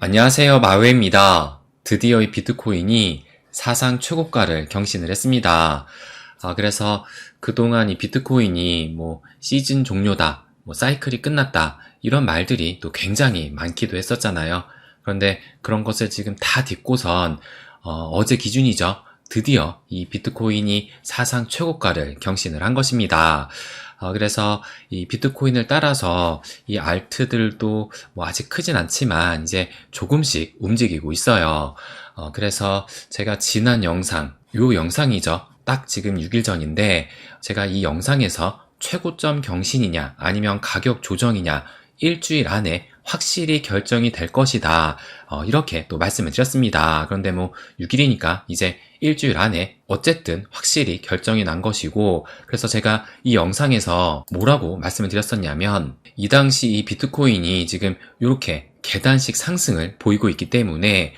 안녕하세요. 마웨입니다. 드디어 이 비트코인이 사상 최고가를 경신을 했습니다. 그래서 그동안 이 비트코인이 시즌 종료다, 사이클이 끝났다, 이런 말들이 또 굉장히 많기도 했었잖아요. 그런데 그런 것을 지금 다 딛고선, 어제 기준이죠. 드디어 이 비트코인이 사상 최고가를 경신을 한 것입니다. 그래서 이 비트코인을 따라서 이 알트들도 아직 크진 않지만 이제 조금씩 움직이고 있어요. 그래서 제가 지난 요 영상이죠. 딱 지금 6일 전인데 제가 이 영상에서 최고점 경신이냐 아니면 가격 조정이냐 일주일 안에 확실히 결정이 될 것이다. 이렇게 또 말씀을 드렸습니다. 그런데 6일이니까 이제 일주일 안에 어쨌든 확실히 결정이 난 것이고, 그래서 제가 이 영상에서 뭐라고 말씀을 드렸었냐면, 이 당시 이 비트코인이 지금 이렇게 계단식 상승을 보이고 있기 때문에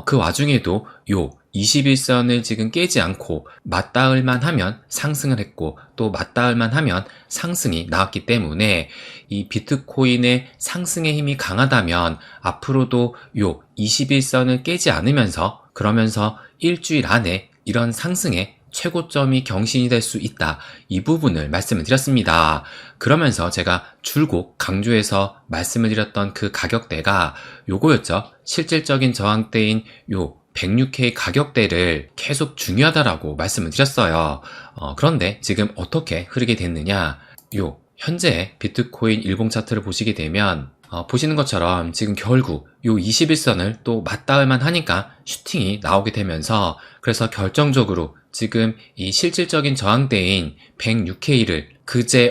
그 와중에도 요 21선을 지금 깨지 않고 맞닿을만 하면 상승을 했고 또 맞닿을만 하면 상승이 나왔기 때문에 이 비트코인의 상승의 힘이 강하다면 앞으로도 요 21선을 깨지 않으면서 그러면서 일주일 안에 이런 상승의 최고점이 경신이 될 수 있다. 이 부분을 말씀을 드렸습니다. 그러면서 제가 줄곧 강조해서 말씀을 드렸던 그 가격대가 요거였죠. 실질적인 저항대인 요 106K 가격대를 계속 중요하다라고 말씀을 드렸어요. 그런데 지금 어떻게 흐르게 됐느냐? 요 현재 비트코인 일봉 차트를 보시게 되면 보시는 것처럼 지금 결국 요 21선을 또 맞닿을만 하니까 슈팅이 나오게 되면서 그래서 결정적으로 지금 이 실질적인 저항대인 106K를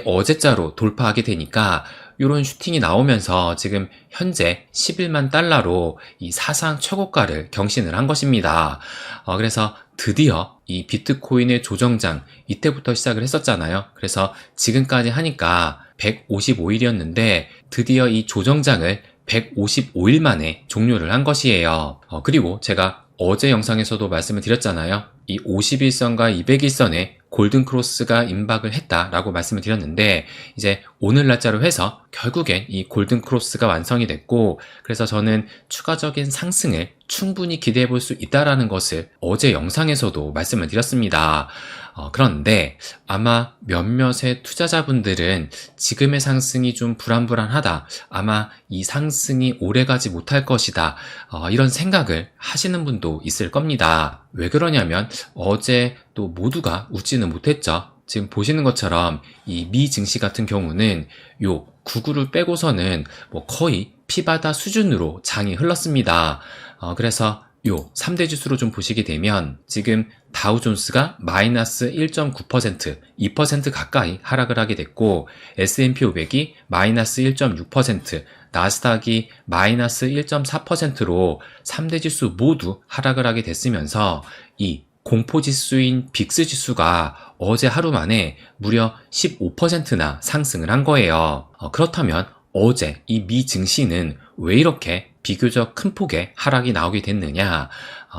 어제자로 돌파하게 되니까 이런 슈팅이 나오면서 지금 현재 11만 달러로 이 사상 최고가를 경신을 한 것입니다. 그래서 드디어 이 비트코인의 조정장 이때부터 시작을 했었잖아요. 그래서 지금까지 하니까 155일이었는데 드디어 이 조정장을 155일 만에 종료를 한 것이에요. 그리고 제가 어제 영상에서도 말씀을 드렸잖아요. 이 51선과 201선에 골든크로스가 임박을 했다라고 말씀을 드렸는데 이제 오늘 날짜로 해서 결국엔 이 골든크로스가 완성이 됐고 그래서 저는 추가적인 상승을 충분히 기대해 볼 수 있다라는 것을 어제 영상에서도 말씀을 드렸습니다. 그런데 아마 몇몇의 투자자분들은 지금의 상승이 좀 불안불안하다. 아마 이 상승이 오래가지 못할 것이다. 이런 생각을 하시는 분도 있을 겁니다. 왜 그러냐면 어제 또 모두가 웃지는 못했죠. 지금 보시는 것처럼 이 미 증시 같은 경우는 요 99를 빼고서는 거의 피바다 수준으로 장이 흘렀습니다. 그래서 요 3대 지수로 좀 보시게 되면 지금 다우존스가 마이너스 1.9%, 2% 가까이 하락을 하게 됐고 S&P 500이 마이너스 1.6%, 나스닥이 마이너스 1.4%로 3대 지수 모두 하락을 하게 됐으면서 이 공포지수인 빅스지수가 어제 하루 만에 무려 15%나 상승을 한 거예요. 그렇다면 어제 이 미 증시는 왜 이렇게 비교적 큰 폭의 하락이 나오게 됐느냐?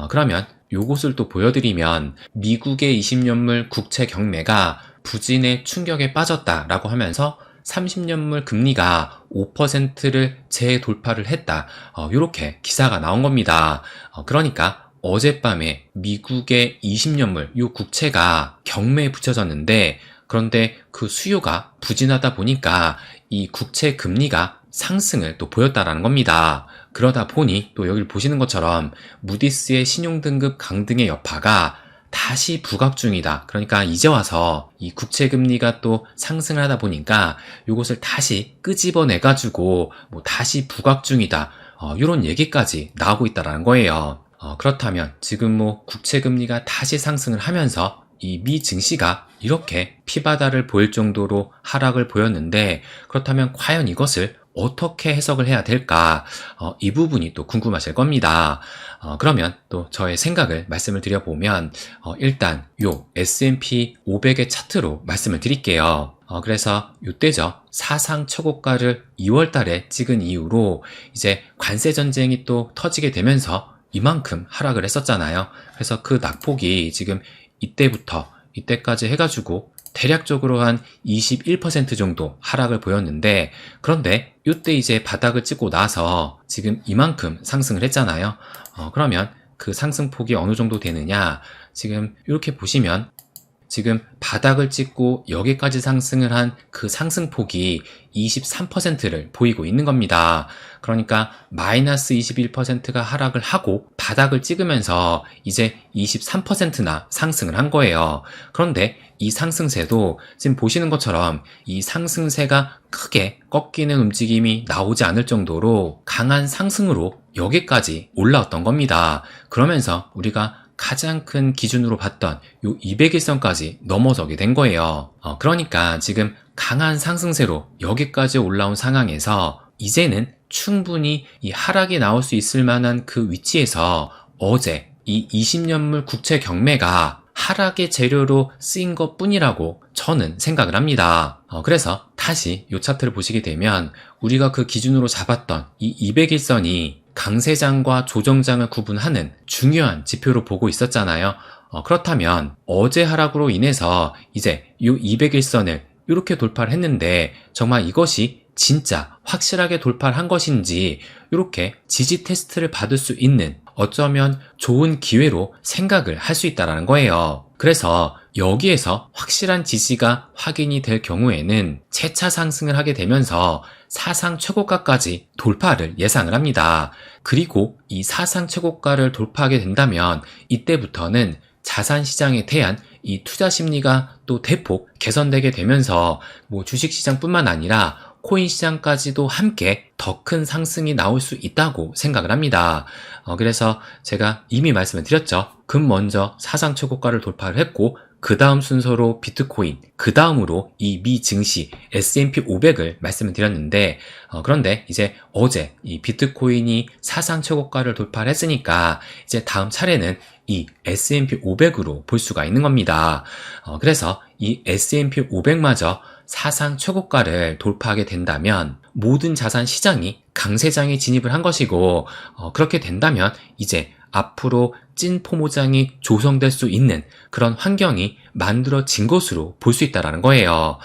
그러면 요것을 또 보여드리면 미국의 20년물 국채 경매가 부진의 충격에 빠졌다라고 하면서 30년물 금리가 5%를 재돌파를 했다. 이렇게 기사가 나온 겁니다. 그러니까 어젯밤에 미국의 20년물 요 국채가 경매에 붙여졌는데 그런데 그 수요가 부진하다 보니까 이 국채 금리가 상승을 또 보였다라는 겁니다. 그러다 보니 또 여기를 보시는 것처럼 무디스의 신용등급 강등의 여파가 다시 부각 중이다. 그러니까 이제 와서 이 국채 금리가 또 상승을 하다 보니까 이것을 다시 끄집어내가지고 다시 부각 중이다. 이런 얘기까지 나오고 있다라는 거예요. 그렇다면 지금 국채 금리가 다시 상승을 하면서 이 미 증시가 이렇게 피바다를 보일 정도로 하락을 보였는데 그렇다면 과연 이것을 어떻게 해석을 해야 될까? 이 부분이 또 궁금하실 겁니다. 그러면 또 저의 생각을 말씀을 드려보면 일단 요 S&P 500의 차트로 말씀을 드릴게요. 그래서 이때죠. 사상 최고가를 2월 달에 찍은 이후로 이제 관세 전쟁이 또 터지게 되면서 이만큼 하락을 했었잖아요. 그래서 그 낙폭이 지금 이때부터 이때까지 해가지고 대략적으로 한 21% 정도 하락을 보였는데, 그런데 이때 이제 바닥을 찍고 나서 지금 이만큼 상승을 했잖아요. 그러면 그 상승폭이 어느 정도 되느냐, 지금 이렇게 보시면 지금 바닥을 찍고 여기까지 상승을 한 그 상승폭이 23%를 보이고 있는 겁니다. 그러니까 마이너스 21%가 하락을 하고 바닥을 찍으면서 이제 23%나 상승을 한 거예요. 그런데 이 상승세도 지금 보시는 것처럼 이 상승세가 크게 꺾이는 움직임이 나오지 않을 정도로 강한 상승으로 여기까지 올라왔던 겁니다. 그러면서 우리가 가장 큰 기준으로 봤던 요 200일선까지 넘어서게 된 거예요. 그러니까 지금 강한 상승세로 여기까지 올라온 상황에서 이제는 충분히 이 하락이 나올 수 있을 만한 그 위치에서 어제 이 20년물 국채 경매가 하락의 재료로 쓰인 것 뿐이라고 저는 생각을 합니다. 그래서 다시 이 차트를 보시게 되면 우리가 그 기준으로 잡았던 이 200일선이 강세장과 조정장을 구분하는 중요한 지표로 보고 있었잖아요. 그렇다면 어제 하락으로 인해서 이제 이 200일선을 이렇게 돌파를 했는데 정말 이것이 진짜 확실하게 돌파를 한 것인지 이렇게 지지 테스트를 받을 수 있는 어쩌면 좋은 기회로 생각을 할 수 있다는 거예요. 그래서 여기에서 확실한 지지가 확인이 될 경우에는 재차 상승을 하게 되면서 사상 최고가까지 돌파를 예상을 합니다. 그리고 이 사상 최고가를 돌파하게 된다면 이때부터는 자산시장에 대한 이 투자 심리가 또 대폭 개선되게 되면서 주식시장뿐만 아니라 코인 시장까지도 함께 더 큰 상승이 나올 수 있다고 생각을 합니다. 그래서 제가 이미 말씀을 드렸죠. 금 먼저 사상 최고가를 돌파를 했고 그 다음 순서로 비트코인, 그 다음으로 이 미 증시 S&P 500을 말씀을 드렸는데 그런데 이제 어제 이 비트코인이 사상 최고가를 돌파를 했으니까 이제 다음 차례는 이 S&P 500으로 볼 수가 있는 겁니다. 그래서 이 S&P 500마저 사상 최고가를 돌파하게 된다면 모든 자산 시장이 강세장에 진입을 한 것이고 그렇게 된다면 이제 앞으로 찐 포모장이 조성될 수 있는 그런 환경이 만들어진 것으로 볼 수 있다는 거예요.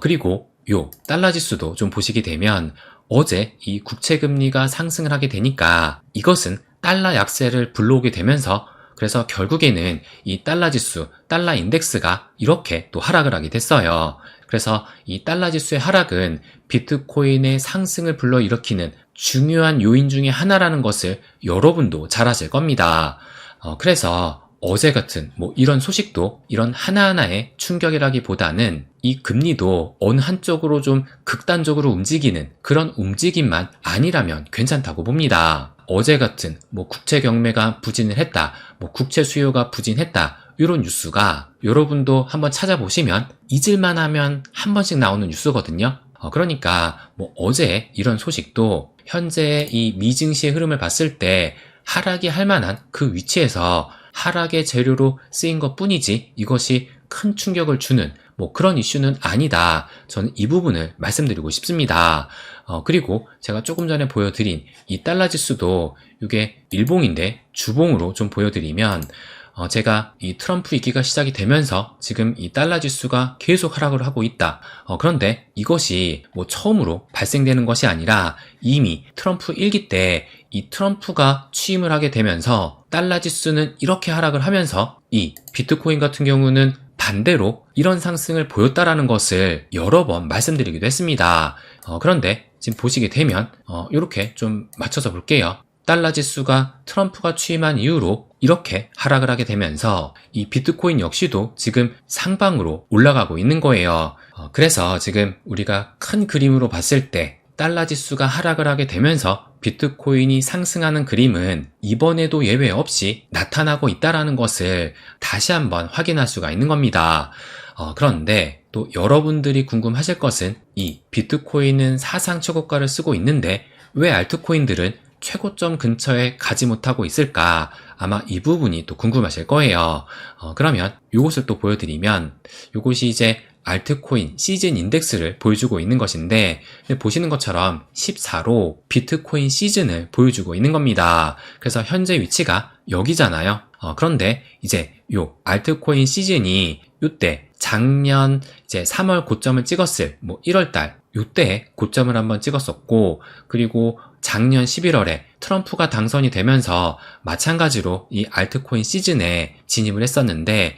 그리고 요 달러 지수도 좀 보시게 되면 어제 이 국채 금리가 상승을 하게 되니까 이것은 달러 약세를 불러오게 되면서 그래서 결국에는 이 달러 지수, 달러 인덱스가 이렇게 또 하락을 하게 됐어요. 그래서 이 달러 지수의 하락은 비트코인의 상승을 불러일으키는 중요한 요인 중에 하나라는 것을 여러분도 잘 아실 겁니다. 그래서 어제 같은 이런 소식도 이런 하나하나의 충격이라기보다는 이 금리도 어느 한쪽으로 좀 극단적으로 움직이는 그런 움직임만 아니라면 괜찮다고 봅니다. 어제 같은 국채 경매가 부진을 했다, 국채 수요가 부진했다 이런 뉴스가 여러분도 한번 찾아보시면 잊을만 하면 한 번씩 나오는 뉴스거든요. 그러니까 어제 이런 소식도 현재 이 미증시의 흐름을 봤을 때 하락이 할 만한 그 위치에서 하락의 재료로 쓰인 것 뿐이지 이것이 큰 충격을 주는 그런 이슈는 아니다. 저는 이 부분을 말씀드리고 싶습니다. 그리고 제가 조금 전에 보여드린 이 달러 지수도 이게 일봉인데 주봉으로 좀 보여드리면 제가 이 트럼프 위기가 시작이 되면서 지금 이 달러 지수가 계속 하락을 하고 있다. 그런데 이것이 처음으로 발생되는 것이 아니라 이미 트럼프 1기 때 이 트럼프가 취임을 하게 되면서 달러 지수는 이렇게 하락을 하면서 이 비트코인 같은 경우는 반대로 이런 상승을 보였다라는 것을 여러 번 말씀드리기도 했습니다. 그런데 지금 보시게 되면 이렇게 좀 맞춰서 볼게요. 달러 지수가 트럼프가 취임한 이후로 이렇게 하락을 하게 되면서 이 비트코인 역시도 지금 상방으로 올라가고 있는 거예요. 그래서 지금 우리가 큰 그림으로 봤을 때 달러 지수가 하락을 하게 되면서 비트코인이 상승하는 그림은 이번에도 예외 없이 나타나고 있다는 것을 다시 한번 확인할 수가 있는 겁니다. 그런데 또 여러분들이 궁금하실 것은 이 비트코인은 사상 최고가를 쓰고 있는데 왜 알트코인들은 최고점 근처에 가지 못하고 있을까? 아마 이 부분이 또 궁금하실 거예요. 그러면 이것을 또 보여드리면 이것이 이제 알트코인 시즌 인덱스를 보여주고 있는 것인데 보시는 것처럼 14로 비트코인 시즌을 보여주고 있는 겁니다. 그래서 현재 위치가 여기잖아요. 그런데 이제 요 알트코인 시즌이 이때 작년 이제 3월 고점을 찍었을 1월달 요때 고점을 한번 찍었었고, 그리고 작년 11월에 트럼프가 당선이 되면서 마찬가지로 이 알트코인 시즌에 진입을 했었는데,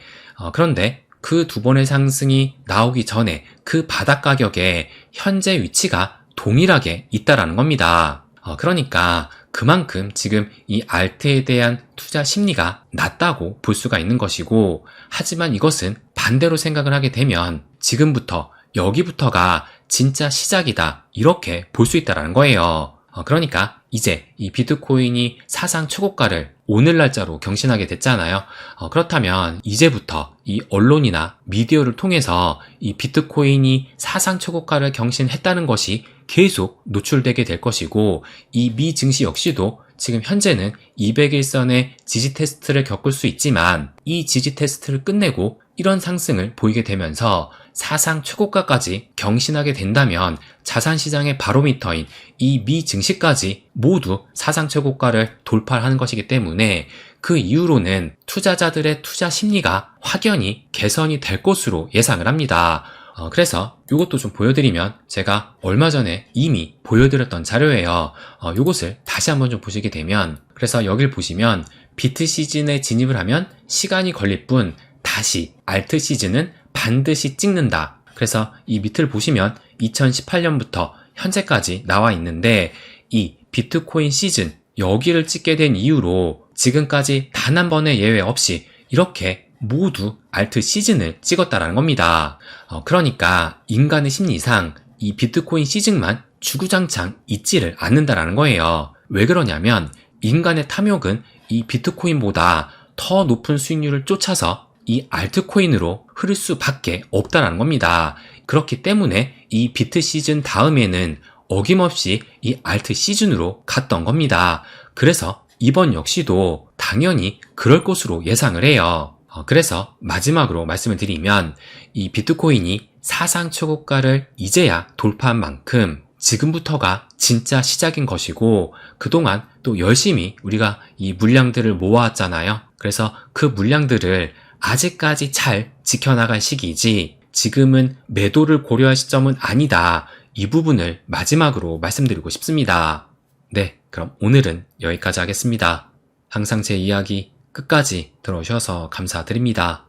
그런데 그 두 번의 상승이 나오기 전에 그 바닥 가격에 현재 위치가 동일하게 있다라는 겁니다. 그러니까 그만큼 지금 이 알트에 대한 투자 심리가 낮다고 볼 수가 있는 것이고, 하지만 이것은 반대로 생각을 하게 되면 지금부터 여기부터가 진짜 시작이다, 이렇게 볼 수 있다는 거예요. 그러니까 이제 이 비트코인이 사상 최고가를 오늘 날짜로 경신하게 됐잖아요. 그렇다면 이제부터 이 언론이나 미디어를 통해서 이 비트코인이 사상 최고가를 경신했다는 것이 계속 노출되게 될 것이고, 이 미 증시 역시도 지금 현재는 200일선의 지지 테스트를 겪을 수 있지만, 이 지지 테스트를 끝내고 이런 상승을 보이게 되면서 사상 최고가까지 경신하게 된다면 자산시장의 바로미터인 이 미 증시까지 모두 사상 최고가를 돌파하는 것이기 때문에, 그 이후로는 투자자들의 투자 심리가 확연히 개선이 될 것으로 예상을 합니다. 그래서 이것도 좀 보여드리면, 제가 얼마 전에 이미 보여드렸던 자료예요. 이것을 다시 한번 좀 보시게 되면, 그래서 여길 보시면 비트 시즌에 진입을 하면 시간이 걸릴 뿐 다시 알트 시즌은 반드시 찍는다. 그래서 이 밑을 보시면 2018년부터 현재까지 나와 있는데, 이 비트코인 시즌 여기를 찍게 된 이후로 지금까지 단 한 번의 예외 없이 이렇게 모두 알트 시즌을 찍었다라는 겁니다. 그러니까 인간의 심리상 이 비트코인 시즌만 주구장창 있지를 않는다라는 거예요. 왜 그러냐면 인간의 탐욕은 이 비트코인보다 더 높은 수익률을 쫓아서 이 알트코인으로 흐를 수밖에 없다라는 겁니다. 그렇기 때문에 이 비트 시즌 다음에는 어김없이 이 알트 시즌으로 갔던 겁니다. 그래서 이번 역시도 당연히 그럴 것으로 예상을 해요. 그래서 마지막으로 말씀을 드리면, 이 비트코인이 사상 최고가를 이제야 돌파한 만큼 지금부터가 진짜 시작인 것이고, 그동안 또 열심히 우리가 이 물량들을 모아왔잖아요. 그래서 그 물량들을 아직까지 잘 지켜나갈 시기이지 지금은 매도를 고려할 시점은 아니다, 이 부분을 마지막으로 말씀드리고 싶습니다. 네, 그럼 오늘은 여기까지 하겠습니다. 항상 제 이야기 끝까지 들어주셔서 감사드립니다.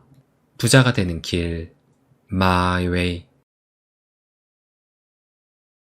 부자가 되는 길, My Way.